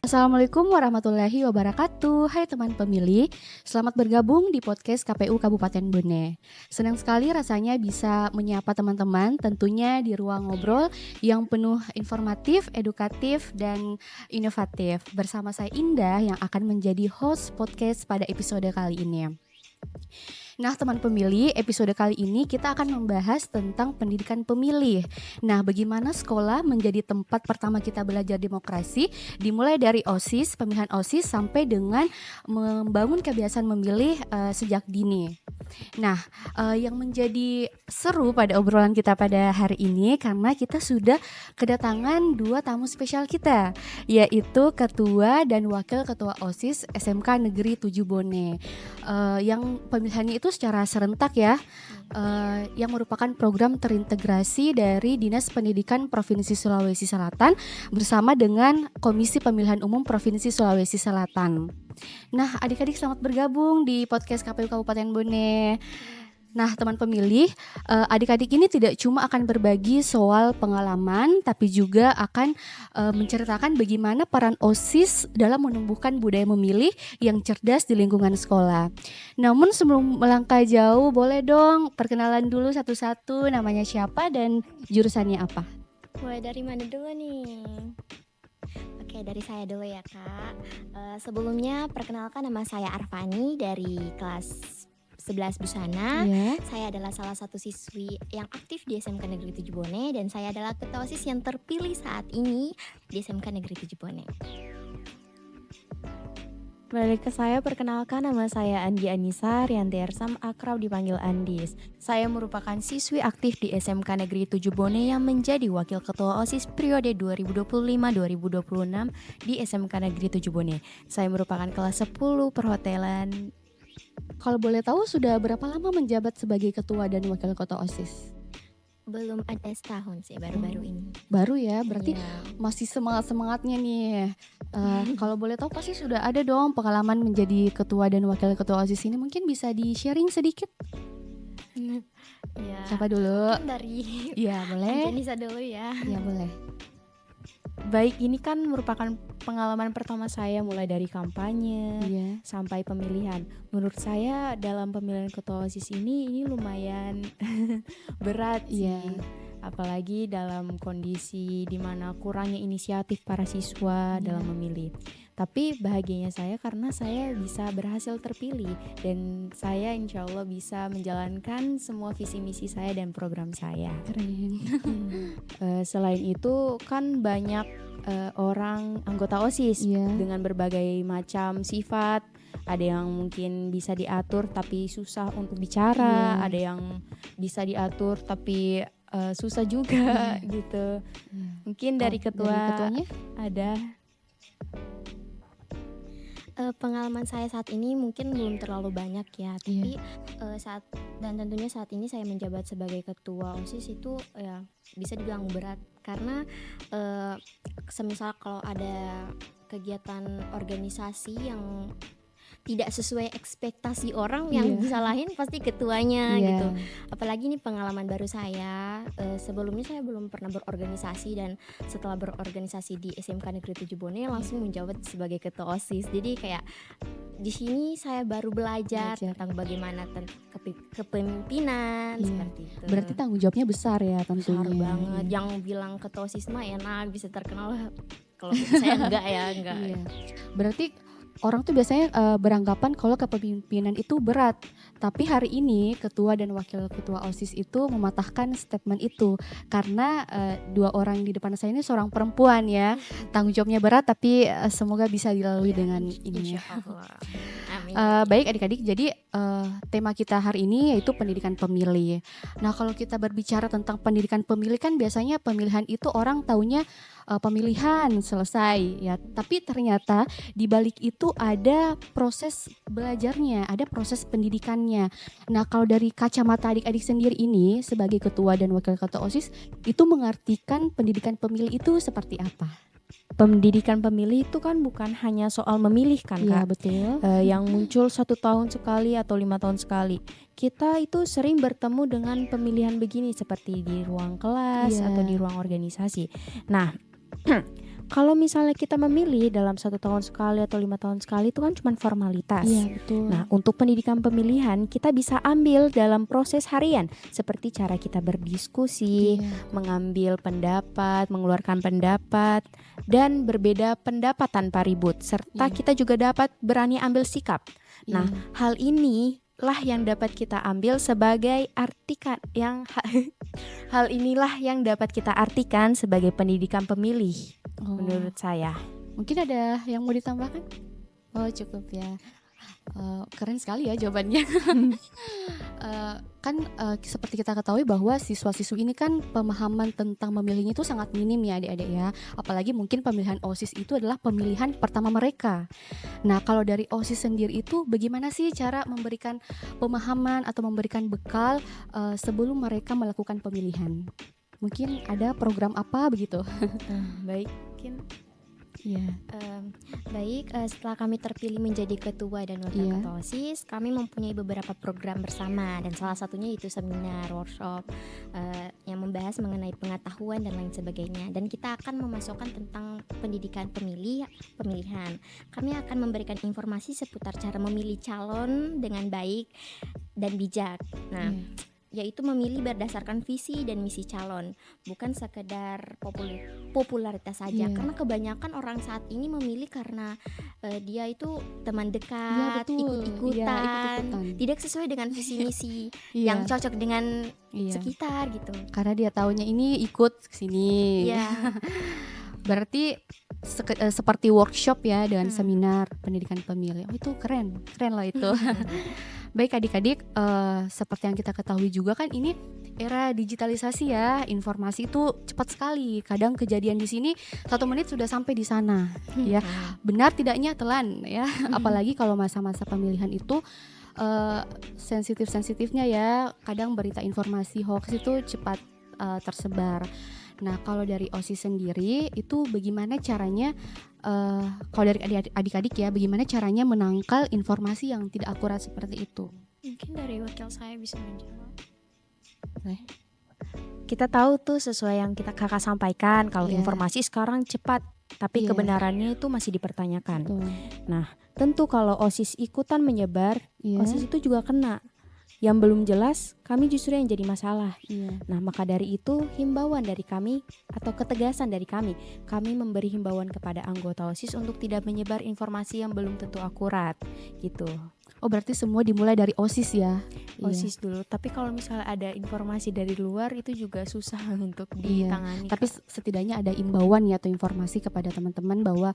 Assalamualaikum warahmatullahi wabarakatuh. Hai teman pemilih, selamat bergabung di podcast KPU Kabupaten Bone. Senang sekali rasanya bisa menyapa teman-teman tentunya di ruang ngobrol yang penuh informatif, edukatif, dan inovatif. Bersama saya Indah yang akan menjadi host podcast pada episode kali ini. Nah teman pemilih, episode kali ini kita akan membahas tentang pendidikan pemilih. Nah bagaimana sekolah menjadi tempat pertama kita belajar demokrasi, dimulai dari OSIS, pemilihan OSIS sampai dengan membangun kebiasaan memilih sejak dini. Nah yang menjadi seru pada obrolan kita pada hari ini karena kita sudah kedatangan dua tamu spesial kita, yaitu Ketua dan Wakil Ketua OSIS SMK Negeri 7 Bone. Yang pemilihannya itu secara serentak ya, yang merupakan program terintegrasi dari Dinas Pendidikan Provinsi Sulawesi Selatan bersama dengan Komisi Pemilihan Umum Provinsi Sulawesi Selatan. Nah, adik-adik selamat bergabung di podcast KPU Kabupaten Bone. Nah, teman pemilih, adik-adik ini tidak cuma akan berbagi soal pengalaman, tapi juga akan menceritakan bagaimana peran OSIS dalam menumbuhkan budaya memilih yang cerdas di lingkungan sekolah. Namun sebelum melangkah jauh, boleh dong perkenalan dulu satu-satu, namanya siapa dan jurusannya apa? Mulai dari mana dulu nih? Oke, dari saya dulu ya Kak. Sebelumnya perkenalkan, nama saya Arfani dari kelas 11 Busana. Saya adalah salah satu siswi yang aktif di SMK Negeri 7 Bone dan saya adalah ketua OSIS yang terpilih saat ini di SMK Negeri 7 Bone. Balik ke saya, perkenalkan nama saya Andi Anissa Rianti Ersam, akrab dipanggil Andis. Saya merupakan siswi aktif di SMK Negeri 7 Bone yang menjadi wakil ketua OSIS periode 2025-2026 di SMK Negeri 7 Bone. Saya merupakan kelas 10 perhotelan. Kalau boleh tahu sudah berapa lama menjabat sebagai ketua dan wakil ketua OSIS? Belum ada setahun sih, baru-baru ini. Baru ya, berarti Iya. masih semangat-semangatnya nih. Kalau boleh tahu pasti sudah ada dong pengalaman menjadi ketua dan wakil ketua OSIS ini. Mungkin bisa di-sharing sedikit. Ya, Siapa dulu? mungkin dari Iya, boleh. Anissa dulu ya. Iya, boleh. Baik, ini kan merupakan pengalaman pertama saya mulai dari kampanye sampai pemilihan. Menurut saya dalam pemilihan ketua OSIS ini lumayan berat sih. Apalagi dalam kondisi dimana kurangnya inisiatif para siswa dalam memilih. Tapi bahagianya saya karena saya bisa berhasil terpilih dan saya insya Allah bisa menjalankan semua visi misi saya dan program saya. Keren. Selain itu kan banyak orang anggota OSIS dengan berbagai macam sifat. Ada yang mungkin bisa diatur tapi susah untuk bicara, ada yang bisa diatur tapi susah juga gitu. Mungkin dari ketuanya ada. Pengalaman saya saat ini mungkin belum terlalu banyak ya, tapi tentunya saat ini saya menjabat sebagai ketua OSIS itu ya bisa dibilang berat karena semisal kalau ada kegiatan organisasi yang tidak sesuai ekspektasi orang, yang disalahin pasti ketuanya gitu. Apalagi ini pengalaman baru saya. Sebelumnya saya belum pernah berorganisasi dan setelah berorganisasi di SMK Negeri 7 Bone langsung menjabat sebagai ketua OSIS. Jadi kayak di sini saya baru belajar tentang bagaimana kepemimpinan seperti itu. Berarti tanggung jawabnya besar ya tentunya. Besar banget. Yang bilang ketua OSIS mah enak, bisa terkenal. Kalau saya enggak. Berarti orang tuh biasanya beranggapan kalau kepemimpinan itu berat. Tapi hari ini ketua dan wakil ketua OSIS itu mematahkan statement itu. Karena dua orang di depan saya ini seorang perempuan ya. Tanggung jawabnya berat tapi semoga bisa dilalui dengan ini. Baik adik-adik, jadi tema kita hari ini yaitu pendidikan pemilih. Nah kalau kita berbicara tentang pendidikan pemilih kan biasanya pemilihan itu orang taunya pemilihan selesai ya. Tapi ternyata di balik itu ada proses belajarnya, ada proses pendidikannya. Nah kalau dari kacamata adik-adik sendiri ini sebagai ketua dan wakil ketua OSIS itu mengartikan pendidikan pemilih itu seperti apa? Pendidikan pemilih itu kan bukan hanya soal memilih kan Kak. Betul. Yang muncul 1 tahun sekali atau 5 tahun sekali. Kita itu sering bertemu dengan pemilihan begini seperti di ruang kelas atau di ruang organisasi. Nah Kalau misalnya kita memilih dalam 1 tahun sekali atau 5 tahun sekali itu kan cuma formalitas. Iya, betul. Nah, untuk pendidikan pemilihan kita bisa ambil dalam proses harian seperti cara kita berdiskusi, mengambil pendapat, mengeluarkan pendapat, dan berbeda pendapat tanpa ribut, serta kita juga dapat berani ambil sikap. Nah, hal ini lah yang dapat kita ambil sebagai artikan yang hal inilah yang dapat kita artikan sebagai pendidikan pemilih menurut saya. Mungkin ada yang mau ditambahkan? Oh, cukup ya. Keren sekali ya jawabannya. Seperti kita ketahui bahwa siswa-siswi ini kan pemahaman tentang memilihnya itu sangat minim ya adik-adik ya. Apalagi mungkin pemilihan OSIS itu adalah pemilihan pertama mereka. Nah, kalau dari OSIS sendiri itu bagaimana sih cara memberikan pemahaman atau memberikan bekal sebelum mereka melakukan pemilihan? Mungkin ada program apa begitu? Baik, mungkin baik, setelah kami terpilih menjadi ketua dan wakil ketua OSIS, kami mempunyai beberapa program bersama dan salah satunya itu seminar, workshop yang membahas mengenai pengetahuan dan lain sebagainya. Dan kita akan memasukkan tentang pendidikan pemilihan. Kami akan memberikan informasi seputar cara memilih calon dengan baik dan bijak. Nah, yaitu memilih berdasarkan visi dan misi calon, bukan sekedar popularitas saja. Karena kebanyakan orang saat ini memilih karena dia itu teman dekat, ikut-ikutan, tidak sesuai dengan visi misi yang cocok dengan sekitar gitu. Karena dia taunya ini ikut kesini. Berarti seperti workshop ya dengan seminar pendidikan pemilih. Oh, itu keren loh itu. Baik adik-adik, seperti yang kita ketahui juga kan ini era digitalisasi ya, informasi itu cepat sekali. Kadang kejadian di sini 1 menit sudah sampai di sana, ya. Benar tidaknya telan ya. Apalagi kalau masa-masa pemilihan itu sensitifnya ya. Kadang berita informasi hoax itu cepat tersebar. Nah, kalau dari OSIS sendiri itu bagaimana caranya? Kalau dari adik-adik ya, bagaimana caranya menangkal informasi yang tidak akurat seperti itu? Mungkin dari wakil saya bisa menjawab. Kita tahu tuh sesuai yang kakak sampaikan kalau informasi sekarang cepat, tapi kebenarannya itu masih dipertanyakan. Nah, tentu kalau OSIS ikutan menyebar, OSIS itu juga kena. Yang belum jelas, kami justru yang jadi masalah. Nah, maka dari itu himbauan dari kami atau ketegasan dari kami memberi himbauan kepada anggota OSIS untuk tidak menyebar informasi yang belum tentu akurat, gitu. Oh, berarti semua dimulai dari OSIS ya? OSIS dulu. Tapi kalau misalnya ada informasi dari luar itu juga susah untuk ditangani. Tapi setidaknya ada imbauan ya atau informasi kepada teman-teman bahwa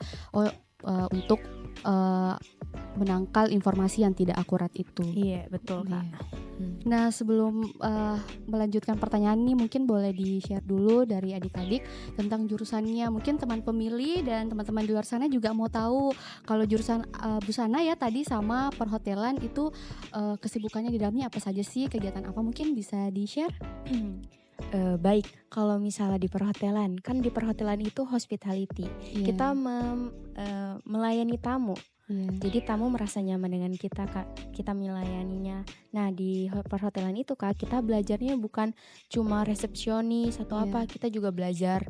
untuk menangkal informasi yang tidak akurat itu. Iya, betul Kak. Nah, sebelum melanjutkan pertanyaan ini mungkin boleh di-share dulu dari adik-adik tentang jurusannya. Mungkin teman pemilih dan teman-teman di luar sana juga mau tahu kalau jurusan busana ya tadi sama perhotelan itu kesibukannya di dalamnya apa saja sih, kegiatan apa, mungkin bisa di-share? Baik, kalau misalnya di perhotelan, kan di perhotelan itu hospitality. Kita melayani tamu. Jadi tamu merasa nyaman dengan kita, Kak. Kita melayaninya. Nah, di perhotelan itu Kak, kita belajarnya bukan cuma resepsionis atau apa, kita juga belajar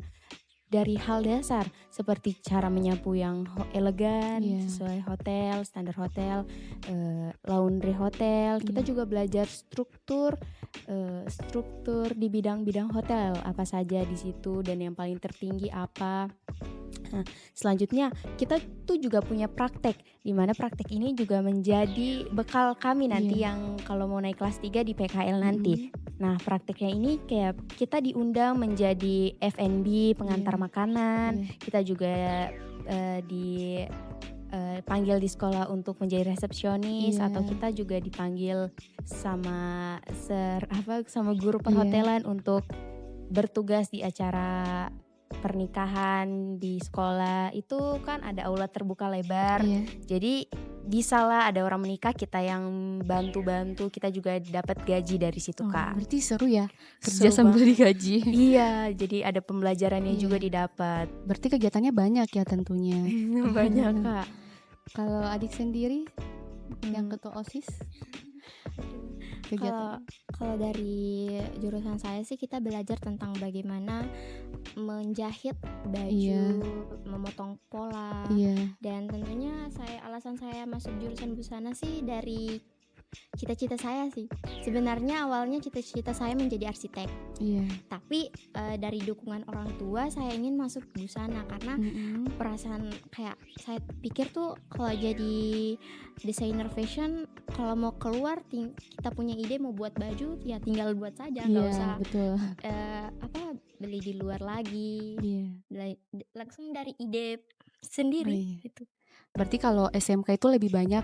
dari hal dasar seperti cara menyapu yang elegan sesuai hotel, standar hotel, laundry hotel. Kita juga belajar struktur di bidang-bidang hotel apa saja di situ dan yang paling tertinggi apa. Nah, selanjutnya kita tuh juga punya praktek, di mana praktek ini juga menjadi bekal kami nanti yang kalau mau naik kelas 3 di PKL nanti. Nah, prakteknya ini kayak kita diundang menjadi F&B, pengantar makanan. Kita juga dipanggil di sekolah untuk menjadi resepsionis atau kita juga dipanggil sama guru perhotelan untuk bertugas di acara pernikahan di sekolah. Itu kan ada aula terbuka lebar. Jadi bisalah ada orang menikah, kita yang bantu-bantu, kita juga dapat gaji dari situ Kak. Berarti seru ya kerja sambil digaji. Iya, jadi ada pembelajarannya juga didapat. Berarti kegiatannya banyak ya tentunya. Banyak Kak. Kalau adik sendiri yang ketua OSIS? kegiatan? Kalau dari jurusan saya sih kita belajar tentang bagaimana menjahit baju, Iya, memotong pola, iya, dan tentunya alasan saya masuk jurusan busana sih dari cita-cita saya sih. Sebenarnya awalnya cita-cita saya menjadi arsitek, iya. tapi dari dukungan orang tua saya ingin masuk busana karena Mhm. perasaan kayak saya pikir tuh kalau jadi desainer fashion, kalau mau keluar kita punya ide mau buat baju ya tinggal buat saja, nggak Iya, usah betul. beli di luar lagi, Iya. langsung dari ide Oh, sendiri iya. gitu. Berarti kalau SMK itu lebih banyak,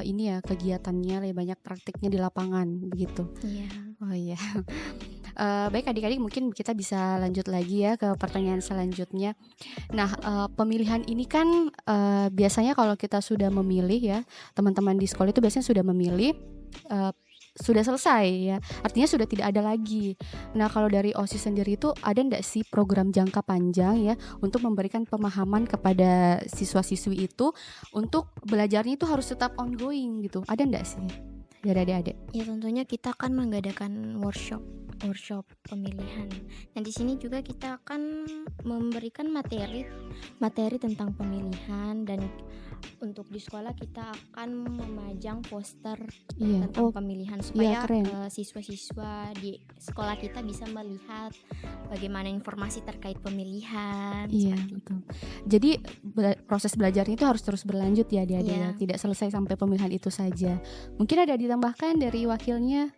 ini ya, kegiatannya, lebih banyak praktiknya di lapangan, begitu? Iya. Oh, iya. Baik adik-adik, mungkin kita bisa lanjut lagi ya ke pertanyaan selanjutnya. Nah, pemilihan ini kan, biasanya kalau kita sudah memilih ya, teman-teman di sekolah itu biasanya sudah memilih, eee, sudah selesai ya, artinya sudah tidak ada lagi. Nah, kalau dari OSIS sendiri itu ada ndak sih program jangka panjang ya, untuk memberikan pemahaman kepada siswa-siswi itu, untuk belajarnya itu harus tetap ongoing gitu, ada ndak sih dari adik-adik? Ya tentunya kita akan mengadakan workshop pemilihan. Nah, di sini juga kita akan memberikan materi tentang pemilihan, dan untuk di sekolah kita akan memajang poster Iya. tentang Oh, pemilihan iya supaya keren. siswa-siswa di sekolah kita bisa melihat bagaimana informasi terkait pemilihan Iya, seperti itu. betul. Jadi proses belajarnya itu harus terus berlanjut ya adik-adik ya, Iya. tidak selesai sampai pemilihan itu saja. Mungkin ada ditambahkan dari wakilnya?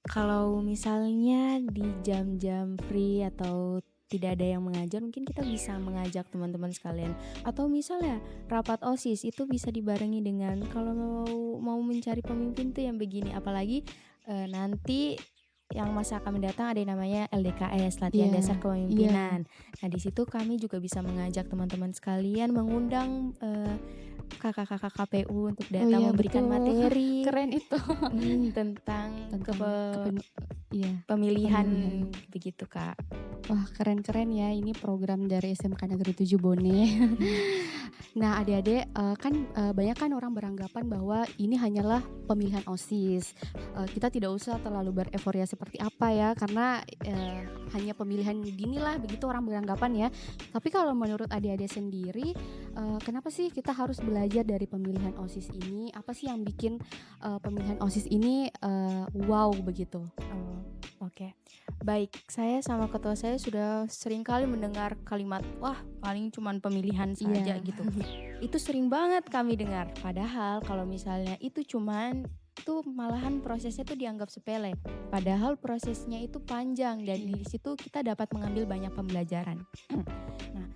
Kalau misalnya di jam-jam free atau tidak ada yang mengajar, mungkin kita bisa mengajak teman-teman sekalian. Atau misalnya rapat OSIS itu bisa dibarengi dengan kalau mau mencari pemimpin tuh yang begini. Apalagi nanti yang masa akan mendatang ada yang namanya LDKS, latihan Iya, dasar iya. kepemimpinan. Nah, di situ kami juga bisa mengajak teman-teman sekalian, mengundang kakak-kakak KPU untuk Oh datang iya, memberikan betul. materi Keren itu. tentang Tentang iya, pemilihan pemilihan. begitu, Kak. Wah, keren-keren ya ini program dari SMK Negeri 7 Bone. Nah, adik-adik, kan, banyak kan orang beranggapan bahwa ini hanyalah pemilihan OSIS. Kita tidak usah terlalu bereforia seperti apa ya, karena, hanya pemilihan dinilah begitu orang beranggapan ya. Tapi kalau menurut adik-adik sendiri, kenapa sih kita harus belajar dari pemilihan OSIS ini? Apa sih yang bikin, pemilihan OSIS ini, wow begitu? Oh, oke. Baik, saya sama ketua saya sudah sering kali mendengar kalimat, "Wah, paling cuman pemilihan saja," Iya. gitu. Itu sering banget kami dengar. Padahal kalau misalnya itu malahan prosesnya tuh dianggap sepele. Padahal prosesnya itu panjang dan di situ kita dapat mengambil banyak pembelajaran. Nah,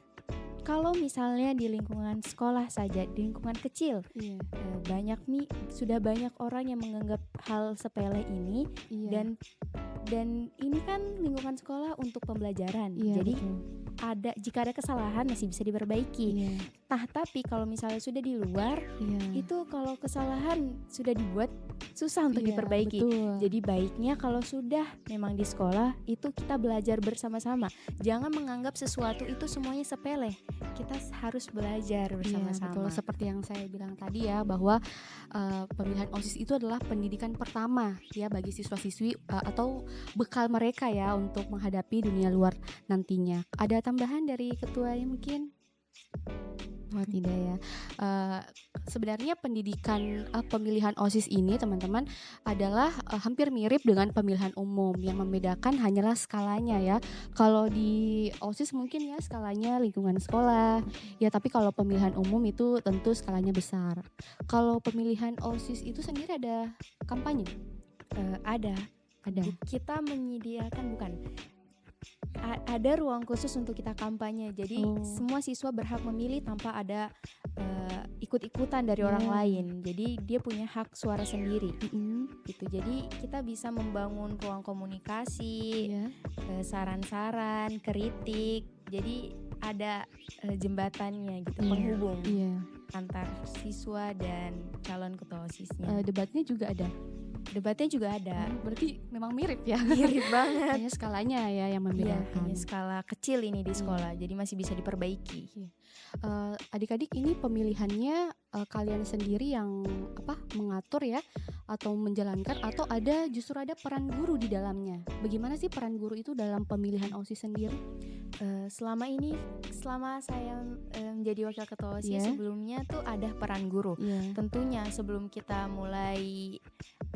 kalau misalnya di lingkungan sekolah saja, di lingkungan kecil, Iya, sudah banyak orang yang menganggap hal sepele ini, iya, dan ini kan lingkungan sekolah untuk pembelajaran. iya, Jadi betul. jika ada kesalahan masih bisa diperbaiki. Iya, Nah, tapi kalau misalnya sudah di luar, iya. itu kalau kesalahan sudah dibuat susah untuk Iya, diperbaiki. betul. Jadi baiknya kalau sudah memang di sekolah itu kita belajar bersama-sama. Jangan menganggap sesuatu itu semuanya sepele. Kita harus belajar Iya, bersama-sama. betul. Seperti yang saya bilang tadi ya, bahwa pemilihan OSIS itu adalah pendidikan pertama ya bagi siswa-siswi, atau bekal mereka ya untuk menghadapi dunia luar nantinya. Ada tambahan dari ketuanya mungkin? Oh, tidak ya. Sebenarnya pemilihan OSIS ini teman-teman adalah, hampir mirip dengan pemilihan umum, yang membedakan hanyalah skalanya ya. Kalau di OSIS mungkin ya skalanya lingkungan sekolah, ya tapi kalau pemilihan umum itu tentu skalanya besar. Kalau pemilihan OSIS itu sendiri ada kampanye? Ada. Ada? Kita menyediakan ada ruang khusus untuk kita kampanye. Jadi Oh. semua siswa berhak memilih tanpa ada ikut-ikutan dari orang Iya. lain. Jadi dia punya hak suara sendiri Mhm, gitu. Jadi kita bisa membangun ruang komunikasi, iya. saran-saran, kritik. Jadi ada jembatannya gitu, Iya, penghubung iya. antar siswa dan calon ketua OSIS-nya. Debatnya juga ada? Debatnya juga ada. Berarti memang mirip ya. Mirip banget. Hanya skalanya ya yang Iya, membedakan. hanya skala kecil ini di sekolah, jadi masih bisa diperbaiki. Adik-adik ini pemilihannya kalian sendiri yang mengatur ya, atau menjalankan, atau justru ada peran guru di dalamnya? Bagaimana sih peran guru itu dalam pemilihan OSIS sendiri? Selama saya menjadi wakil ketua OSIS, sebelumnya tuh ada peran guru. Tentunya sebelum kita mulai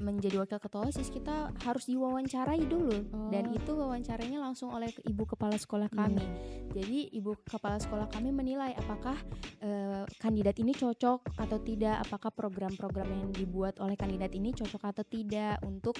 menjadi wakil ketua OSIS, kita harus diwawancarai dulu. Dan itu wawancaranya langsung oleh ibu kepala sekolah kami. Jadi ibu kepala sekolah kami menilai apakah kandidat ini cocok atau tidak, apakah program-program yang dibuat oleh kandidat ini cocok atau tidak untuk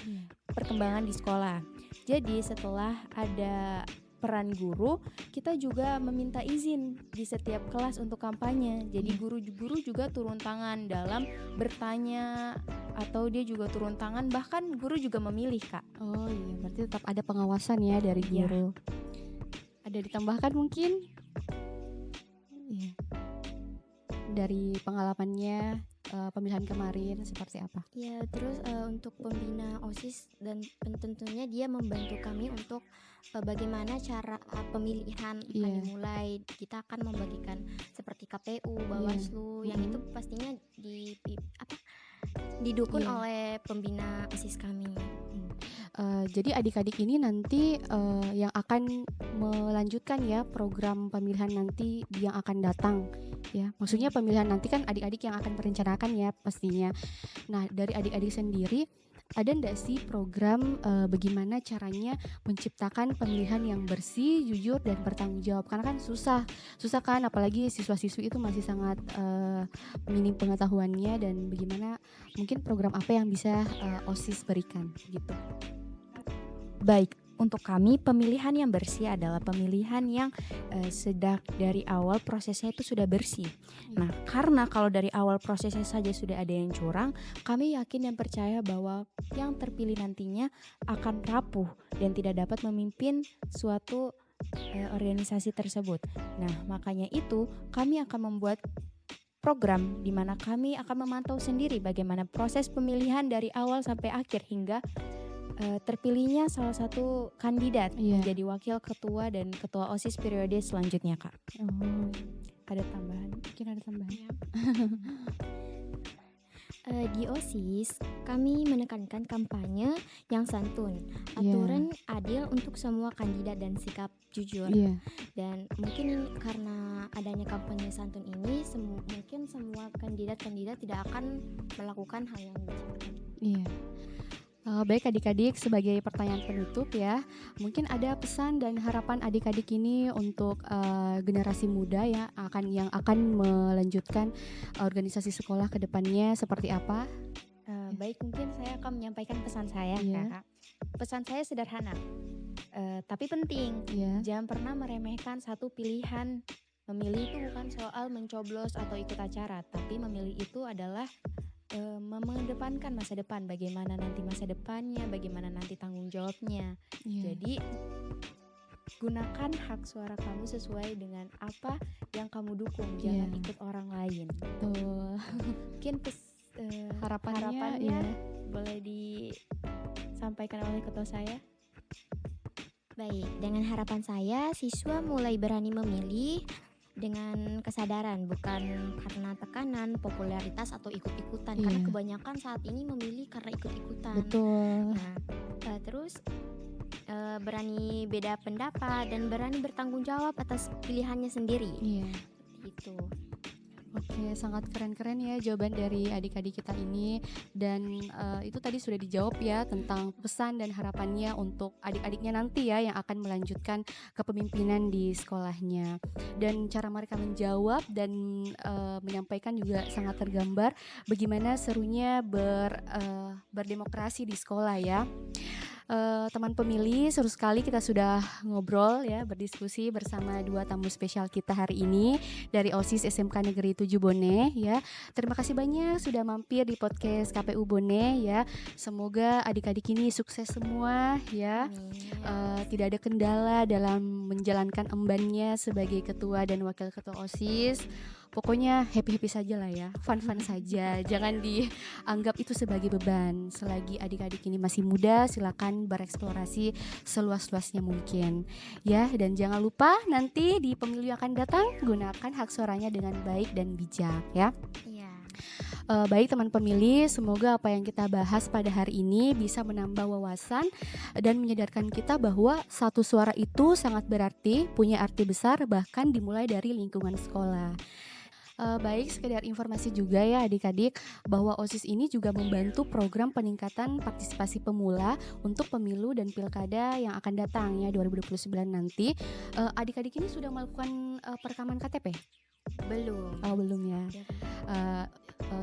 perkembangan di sekolah. Jadi setelah ada peran guru, kita juga meminta izin di setiap kelas untuk kampanye. Jadi guru-guru juga turun tangan dalam bertanya, atau dia juga turun tangan, bahkan guru juga memilih, Kak. Oh iya, berarti tetap ada pengawasan ya dari guru. Ada ditambahkan mungkin? Iya. Dari pengalamannya pemilihan kemarin seperti apa? Ya, terus untuk pembina OSIS dan tentunya dia membantu kami untuk bagaimana cara pemilihan akan dimulai. Kita akan membagikan seperti KPU, Bawaslu, yang itu pastinya didukung oleh pembina OSIS kami. Jadi adik-adik ini nanti yang akan melanjutkan ya program pemilihan nanti yang akan datang ya. Maksudnya pemilihan nanti kan adik-adik yang akan merencanakan ya pastinya. Nah, dari adik-adik sendiri ada ndak sih program bagaimana caranya menciptakan pemilihan yang bersih, jujur, dan bertanggung jawab? Karena kan susah kan, apalagi siswa-siswi itu masih sangat minim pengetahuannya, dan bagaimana mungkin program apa yang bisa OSIS berikan gitu. Baik, untuk kami pemilihan yang bersih adalah pemilihan yang sedang dari awal prosesnya itu sudah bersih. Nah, karena kalau dari awal prosesnya saja sudah ada yang curang, kami yakin dan percaya bahwa yang terpilih nantinya akan rapuh dan tidak dapat memimpin suatu organisasi tersebut. Nah, makanya itu kami akan membuat program di mana kami akan memantau sendiri bagaimana proses pemilihan dari awal sampai akhir hingga terpilihnya salah satu kandidat menjadi wakil ketua dan ketua OSIS periode selanjutnya, Kak. Ada tambahan? Mungkin ada tambahan. Di OSIS kami menekankan kampanye yang santun, aturan adil untuk semua kandidat dan sikap jujur. Dan mungkin karena adanya kampanye santun ini, mungkin semua kandidat-kandidat tidak akan melakukan hal yang Iya. Baik adik-adik, sebagai pertanyaan penutup ya, mungkin ada pesan dan harapan adik-adik ini untuk generasi muda ya yang akan melanjutkan organisasi sekolah ke depannya seperti apa? Baik, mungkin saya akan menyampaikan pesan saya, Kak. Pesan saya sederhana, tapi penting. Jangan pernah meremehkan satu pilihan. Memilih itu bukan soal mencoblos atau ikut acara, tapi memilih itu adalah mengedepankan masa depan, bagaimana nanti masa depannya, bagaimana nanti tanggung jawabnya. Jadi gunakan hak suara kamu sesuai dengan apa yang kamu dukung, jangan ikut orang lain. Mungkin harapannya boleh disampaikan oleh ketua saya. Baik, dengan harapan saya siswa mulai berani memilih dengan kesadaran, bukan karena tekanan, popularitas atau ikut-ikutan. Karena kebanyakan saat ini memilih karena ikut-ikutan. Betul. Nah, terus berani beda pendapat dan berani bertanggung jawab atas pilihannya sendiri. Itu. Oke, sangat keren-keren ya jawaban dari adik-adik kita ini. Dan itu tadi sudah dijawab ya tentang pesan dan harapannya untuk adik-adiknya nanti ya yang akan melanjutkan kepemimpinan di sekolahnya. Dan cara mereka menjawab dan menyampaikan juga sangat tergambar bagaimana serunya berdemokrasi di sekolah ya. Teman pemilih, seru sekali kita sudah ngobrol ya, berdiskusi bersama dua tamu spesial kita hari ini dari OSIS SMK Negeri 7 Bone ya. Terima kasih banyak sudah mampir di podcast KPU Bone ya. Semoga adik-adik ini sukses semua ya. Tidak ada kendala dalam menjalankan embannya sebagai ketua dan wakil ketua OSIS. Pokoknya happy-happy saja lah ya, fun-fun saja. Jangan dianggap itu sebagai beban. Selagi adik-adik ini masih muda, silakan bereksplorasi seluas-luasnya mungkin. Ya, dan jangan lupa nanti di pemilu yang akan datang gunakan hak suaranya dengan baik dan bijak ya. Iya. Baik teman pemilih, semoga apa yang kita bahas pada hari ini bisa menambah wawasan dan menyadarkan kita bahwa satu suara itu sangat berarti, punya arti besar, bahkan dimulai dari lingkungan sekolah. Baik, sekedar informasi juga ya adik-adik bahwa OSIS ini juga membantu program peningkatan partisipasi pemula untuk pemilu dan pilkada yang akan datang ya 2029 nanti. Adik-adik ini sudah melakukan perekaman KTP? Belum. Oh, belum ya.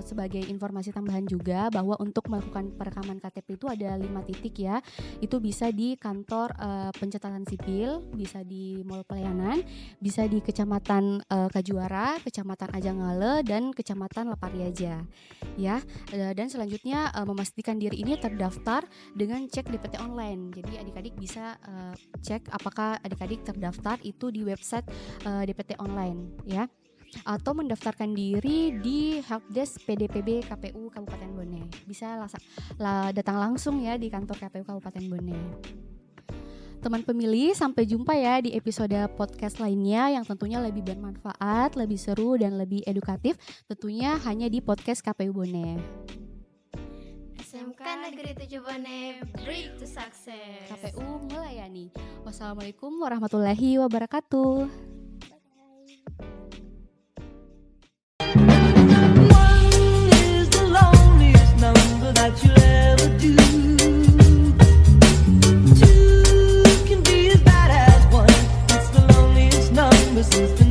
Sebagai informasi tambahan juga bahwa untuk melakukan perekaman KTP itu ada 5 titik ya. Itu bisa di kantor pencatatan sipil, bisa di Mall Pelayanan, bisa di Kecamatan Kajuara, Kecamatan Ajangale, dan Kecamatan Lepariaja. Ya, dan selanjutnya memastikan diri ini terdaftar dengan cek DPT online. Jadi adik-adik bisa cek apakah adik-adik terdaftar itu di website DPT online ya. Atau mendaftarkan diri di helpdesk PDPB KPU Kabupaten Bone. Bisa datang langsung ya di kantor KPU Kabupaten Bone. Teman pemilih, sampai jumpa ya di episode podcast lainnya yang tentunya lebih bermanfaat, lebih seru dan lebih edukatif, tentunya hanya di podcast KPU Bone. SMK Negeri 7 Bone, Bridge to Success. KPU melayani. Wassalamualaikum warahmatullahi wabarakatuh. That you'll ever do. Two can be as bad as one. It's the loneliest number since the